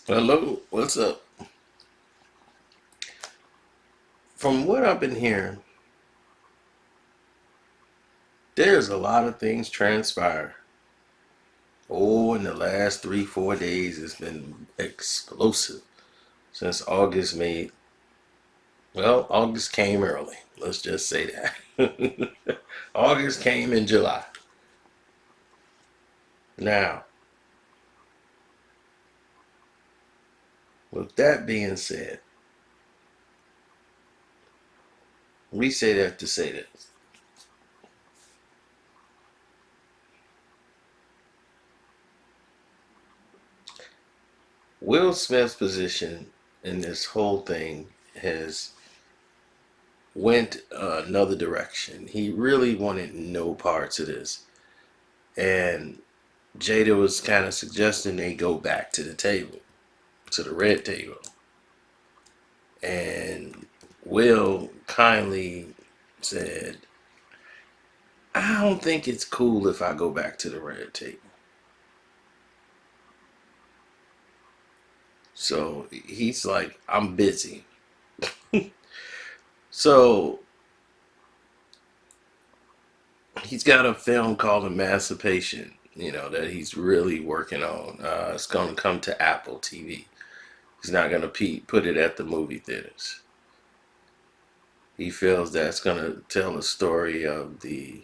Hello, what's up? From what I've been hearing, there's a lot of things transpire. Oh, in the last 3, 4 days, it's been explosive since August made. Well, August came early. Let's just say that. August came in July. Now, with that being said, we say that to say this. Will Smith's position in this whole thing has went another direction. He really wanted no parts of this. And Jada was kind of suggesting they go back to the table, to the red table. And Will kindly said, I don't think it's cool if I go back to the red table. So he's like, I'm busy. So he's got a film called Emancipation, that he's really working on. It's going to come to Apple TV. He's not going to put it at the movie theaters. He feels that's going to tell a story of the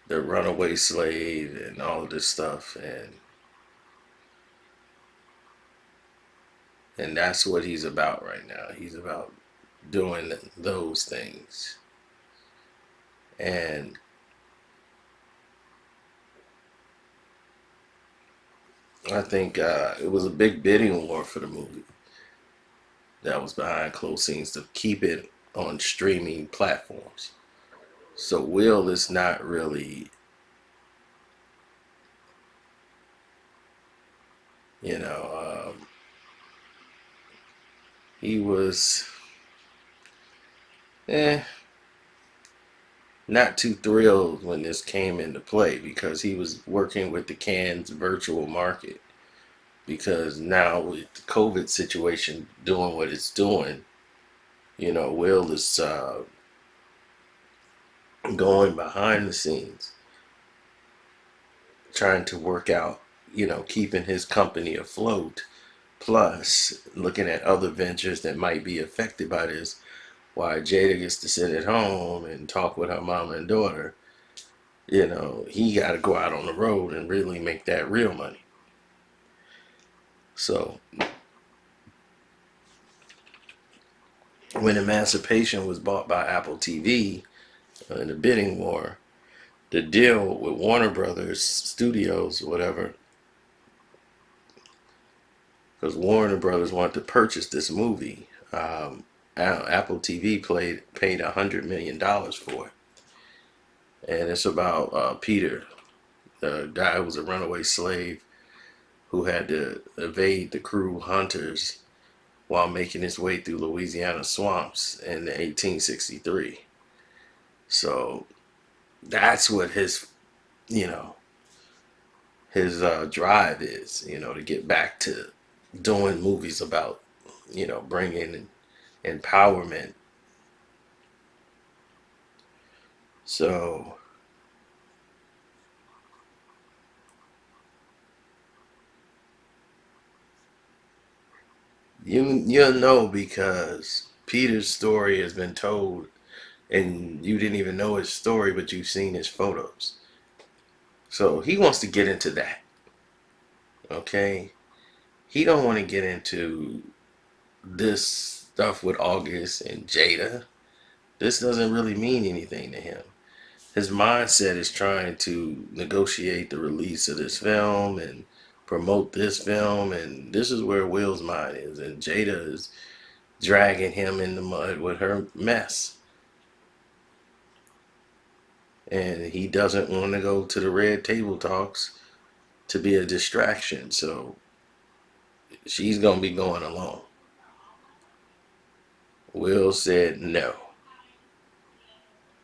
runaway slave and all of this stuff, and that's what he's about right now. He's about doing those things. And I think it was a big bidding war for the movie that was behind closed scenes to keep it on streaming platforms. So Will is not really, you know, he was eh, not too thrilled when this came into play because he was working with the Cannes virtual market. Because now with the COVID situation doing what it's doing, Will is going behind the scenes, trying to work out, keeping his company afloat, plus looking at other ventures that might be affected by this. While Jada gets to sit at home and talk with her mom and daughter, he got to go out on the road and really make that real money. So when Emancipation was bought by Apple TV in the bidding war, the deal with Warner Brothers Studios, whatever, because Warner Brothers wanted to purchase this movie. Apple TV paid $100 million for it, and it's about Peter, the guy who was a runaway slave who had to evade the cruel hunters while making his way through Louisiana swamps in 1863. So that's what you know, his drive is, to get back to doing movies about, bringing empowerment. So you'll know because Peter's story has been told, and you didn't even know his story, but you've seen his photos. So he wants to get into that. Okay, he don't want to get into this stuff with August and Jada. This doesn't really mean anything to him. His mindset is trying to negotiate the release of this film and promote this film, and this is where Will's mind is, and Jada is dragging him in the mud with her mess, and he doesn't want to go to the red table talks to be a distraction, so she's gonna be going along. Will said no.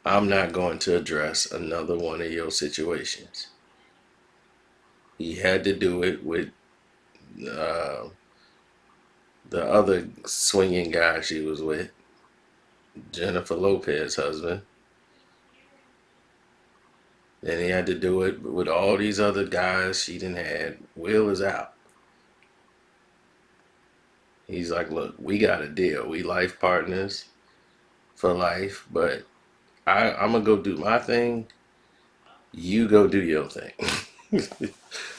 I'm not going to address another one of your situations. He had to do it with uh, the other swinging guy she was with, Jennifer Lopez's husband. And he had to do it with all these other guys she didn't had. Will is out. He's like, look, we got a deal. We life partners for life, but I'm gonna go do my thing. You go do your thing.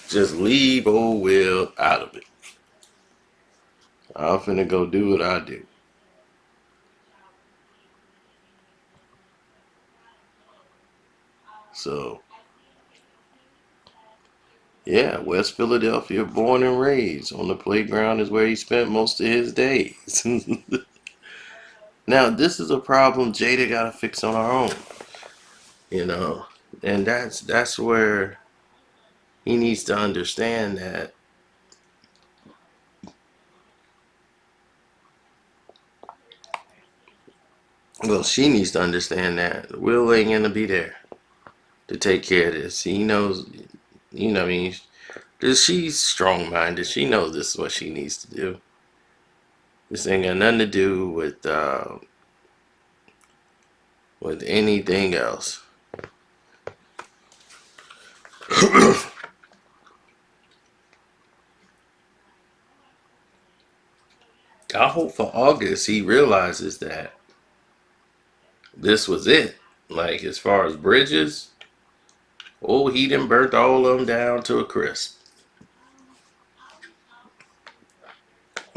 Just leave old Will out of it. I'm finna go do what I do. So yeah, West Philadelphia, born and raised. On the playground is where he spent most of his days. Now, this is a problem Jada got to fix on her own, you know, and that's where he needs to understand that. Well, she needs to understand that Will ain't gonna be there to take care of this. He knows, I mean, she's strong-minded. She knows this is what she needs to do. This ain't got nothing to do with anything else. I hope for August he realizes that this was it. Like as far as bridges, oh, he done burnt all of them down to a crisp.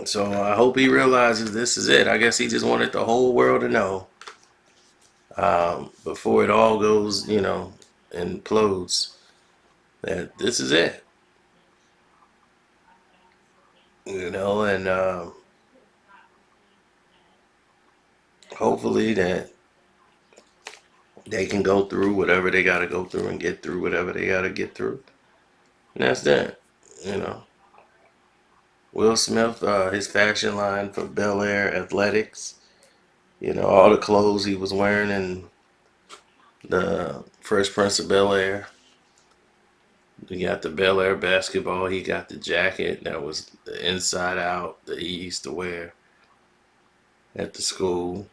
So I hope he realizes this is it. I guess he just wanted the whole world to know before it all goes, implodes, that this is it. And hopefully that they can go through whatever they got to go through and get through whatever they got to get through. And that's that. You know, Will Smith, his fashion line for Bel Air Athletics. All the clothes he was wearing in the Fresh Prince of Bel Air. He got the Bel Air basketball. He got the jacket that was the inside out that he used to wear at the school.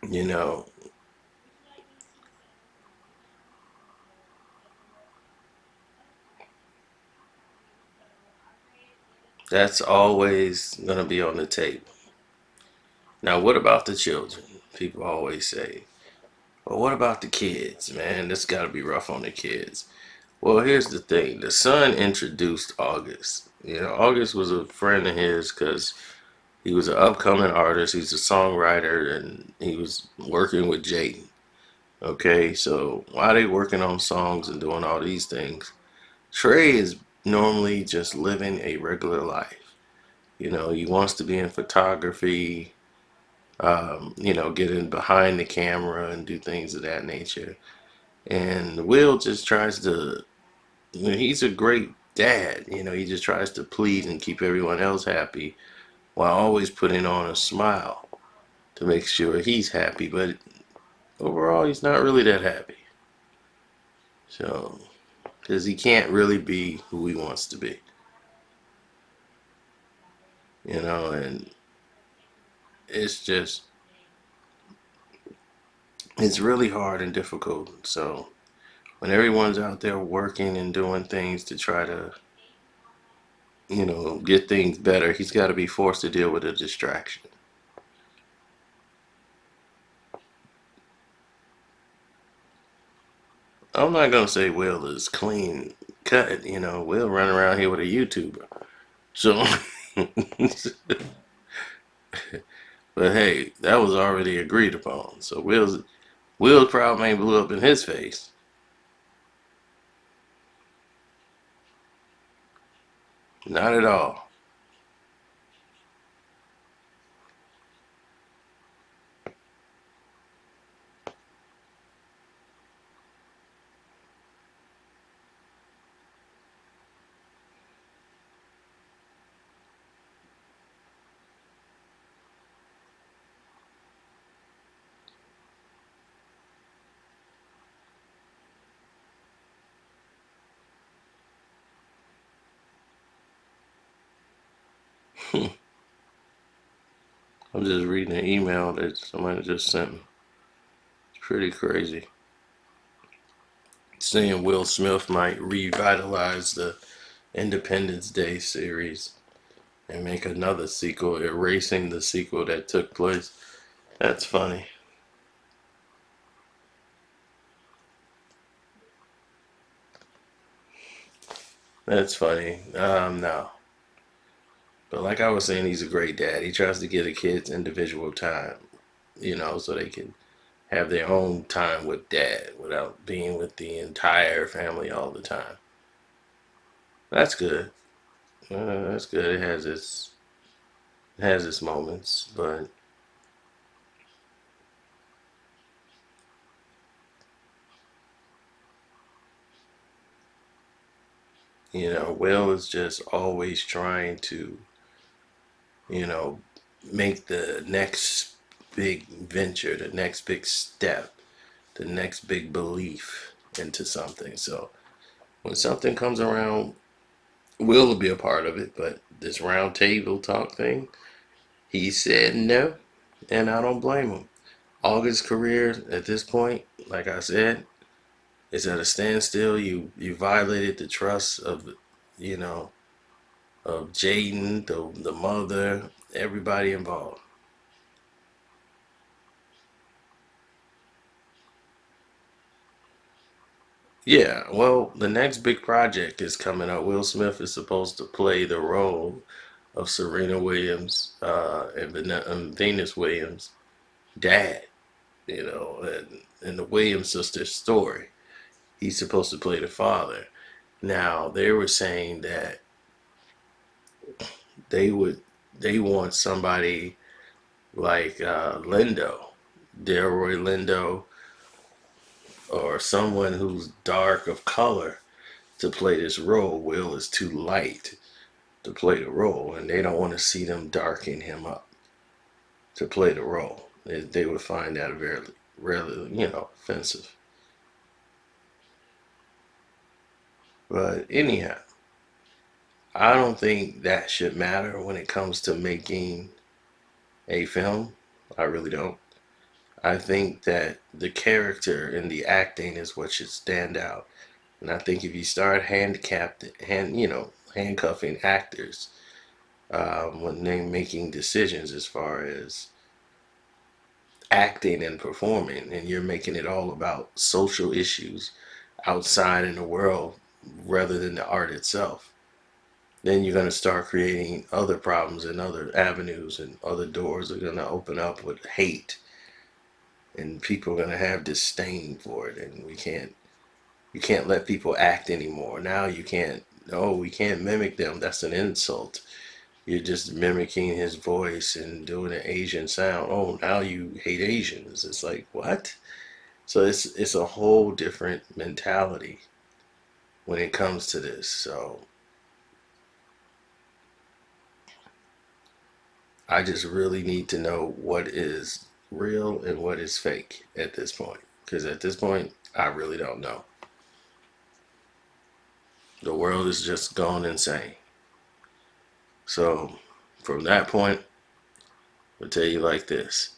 You know, that's always going to be on the table. Now, what about the children? People always say, well, what about the kids, man? This got to be rough on the kids. Well, here's the thing. The son introduced August. August was a friend of his because he was an upcoming artist. He's a songwriter, and he was working with Jaden. Okay, so while they working on songs and doing all these things, Trey is normally just living a regular life. He wants to be in photography, getting behind the camera and do things of that nature. And Will just tries to, he's a great dad. He just tries to please and keep everyone else happy while always putting on a smile to make sure he's happy. But overall, he's not really that happy. So, because he can't really be who he wants to be, and it's just, it's really hard and difficult. So, when everyone's out there working and doing things to try to, get things better, he's got to be forced to deal with a distraction. I'm not gonna say Will is clean cut. Will run around here with a YouTuber. So, but hey, that was already agreed upon. So Will's proud man blew up in his face. Not at all. I'm just reading an email that somebody just sent me. It's pretty crazy. Saying Will Smith might revitalize the Independence Day series and make another sequel, erasing the sequel that took place. That's funny. That's funny. No. But like I was saying, he's a great dad. He tries to give the kids individual time, so they can have their own time with dad without being with the entire family all the time. That's good. That's good. It has its moments, but Will is just always trying to, you know, make the next big venture, the next big step, the next big belief into something. So when something comes around, Will be a part of it, but this round table talk thing, he said no, and I don't blame him. August's career at this point, like I said, is at a standstill. You violated the trust of, you know, of Jaden, the mother, everybody involved. Yeah, well, the next big project is coming up. Will Smith is supposed to play the role of Serena Williams and Venus Williams' dad, and the Williams sisters' story. He's supposed to play the father. Now, they were saying that they would they want somebody like Lindo, Delroy Lindo, or someone who's dark of color to play this role. Will is too light to play the role, and they don't want to see them darken him up to play the role. They would find that very, really, offensive. But anyhow, I don't think that should matter when it comes to making a film. I really don't. I think that the character and the acting is what should stand out. And I think if you start handcuffing actors when they're making decisions as far as acting and performing, and you're making it all about social issues outside in the world rather than the art itself, then you're going to start creating other problems and other avenues, and other doors are going to open up with hate, and people are going to have disdain for it, and you can't let people act anymore. Now you can't. Oh, we can't mimic them. That's an insult. You're just mimicking his voice and doing an Asian sound. Oh, now you hate Asians. It's like, what? So it's a whole different mentality when it comes to this. So I just really need to know what is real and what is fake at this point. Because at this point, I really don't know. The world is just gone insane. So from that point, I'll tell you like this: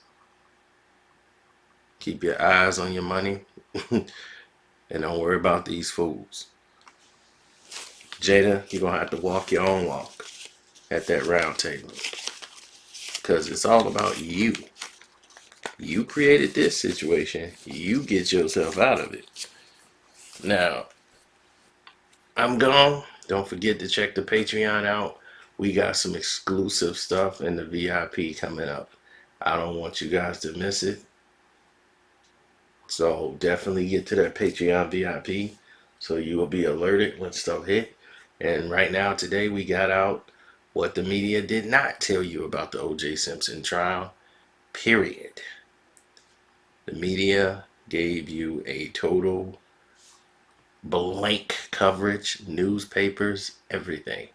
keep your eyes on your money and don't worry about these fools. Jada, you're going to have to walk your own walk at that round table because it's all about you. You created this situation, you get yourself out of it. Now, I'm gone. Don't forget to check the Patreon out. We got some exclusive stuff in the VIP coming up. I don't want you guys to miss it. So definitely get to that Patreon VIP so you will be alerted when stuff hit. And right now, today, we got out what the media did not tell you about the O.J. Simpson trial, period. The media gave you a total blank coverage, newspapers, everything.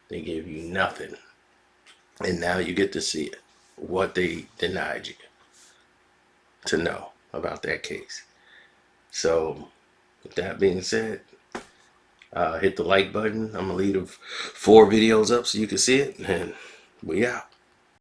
They gave you nothing. And now you get to see it, what they denied you to know about that case. So, with that being said, hit the like button. I'm going to leave 4 videos up so you can see it. And We out.